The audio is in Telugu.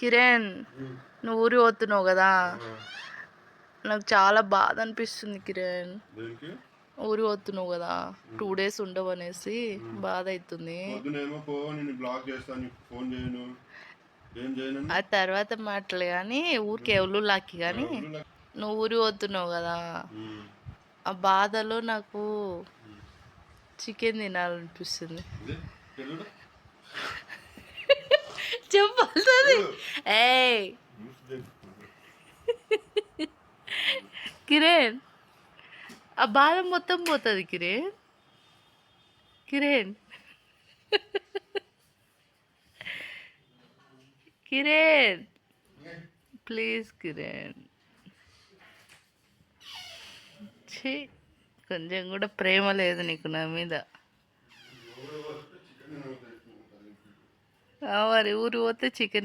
కిరణ్, నువ్వు ఊరి పోతున్నావు కదా, నాకు చాలా బాధ అనిపిస్తుంది కిరణ్. ఊరి పోతున్నావు కదా, 2 days ఉండవు అనేసి బాధ అవుతుంది. ఆ తర్వాత మాటలే కానీ ఊరికి ఎవరు లాక్కి కానీ నువ్వు ఊరి పోతున్నావు కదా, ఆ బాధలో నాకు చికెన్ తినాలనిపిస్తుంది. చెప్పాల్సింది ఏయ్ కిరణ్, ఆ బాధ మొత్తం పోతుంది కిరణ్. కిరణ్ కిరణ్ ప్లీజ్ కిరణ్. ఛీ, కొంచెం కూడా ప్రేమ లేదు నీకు నా మీద. మరి ఊరు పోతే చికెన్